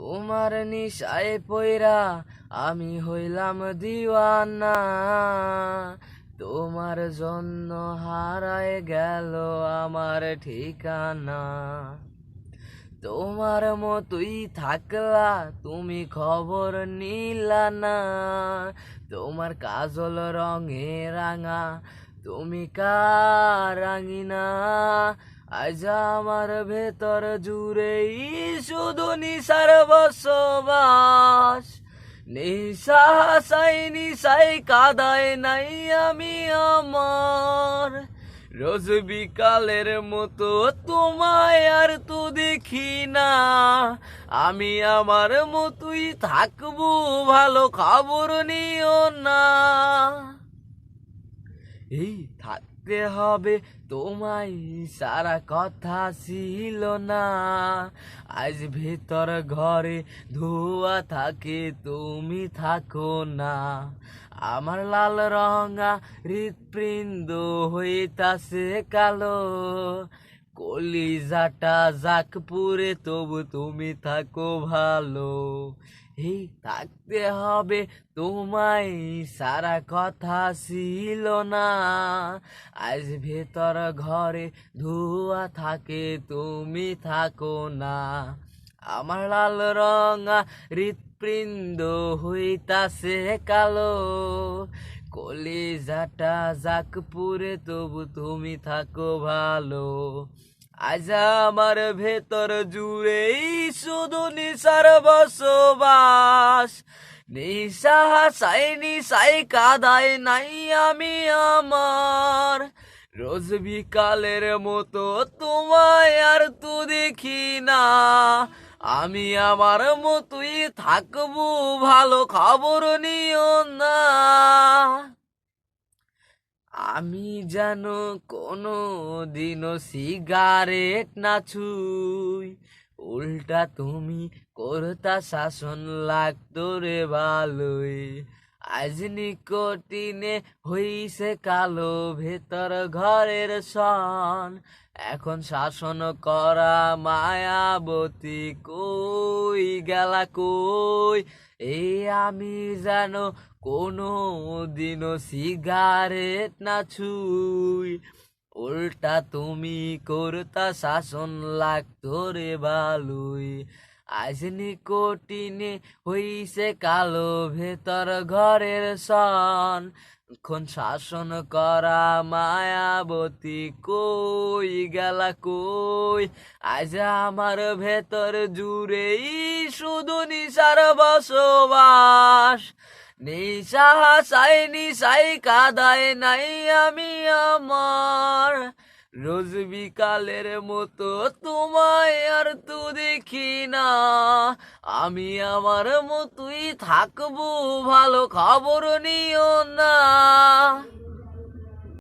তোমার নিশায় পইরা আমি হইলাম দিওয়ানা, তোমার জন্য হারায় গেল আমার ঠিকানা। তোমার মতোই থাকলা তুমি খবর নিলা না, তোমার কাজল রঙে রাঙা তুমি কার রাঙিনা। আজ আমার ভেতর জুড়েই শুধু নিশার বসবাস, নিশা হাসাই নিশাই কাদায় নাই আমি আমার। রোজ বিকালের মতো তোমায় আর তো দেখি না, আমি আমার মতোই থাকবো ভালো খবর নিও না। এই থাকতে হবে তোমায় সারা কথা ছিল না, আজ ভেতর ঘরে ধোয়া থাকে তুমি থাকো না। আমার লাল রঙা হৃৎপিণ্ড হইতাছে কালো, কলিজাটা যাক পুরে তবু তুমি থাকো ভালো। এই থাকতে হবে তোমায় সারা কথা ছিল না, আজ ভেতর ঘরে ধোয়া থাকে তুমি থাকো না। আমার লাল রঙা হৃৎপিণ্ড হইতাছে কালো, কলিজাটা যাক পুরে তবু তুমি থাকো ভালো। আজ আমার ভেতর জুড়েই শুধু নিশার বসবাস, নিশা হাসাই নিশাই কাদায় নাই আমি আমার। রোজ বিকালের মতো তোমায় আর তো দেখি না, আমি আমার মতোই থাকবো ভালো খবর নিও না। আমি যেন কোনো দিনও সিগারেট না ছুই, উল্টা তুমি করতা শাসন লাগতো রে ভালোই। আজ নিকটিনে হইছে কালো ভেতর ঘরের সন, এখন শাসন করা মায়াবতী কই গেলা কই। এই আমি যেন কোনো দিনও সিগারেট না ছুই, উল্টা তুমি করতা শাসন লাগতো রে ভালোই। আজ নিকটিনে হইছে কালো ভেতর ঘরের সন, এখন শাসন করা মায়াবতী কই গেলা কই। আজ আমার ভেতর জুড়েই শুধু নিশার বসবাস, নিশা হাসাই নিশাই কাদায় নাই আমি আমার। রোজ বিকালের মতো তোমায় আর তো দেখি না, আমি আমার মতোই থাকবো ভালো খবর নিও না।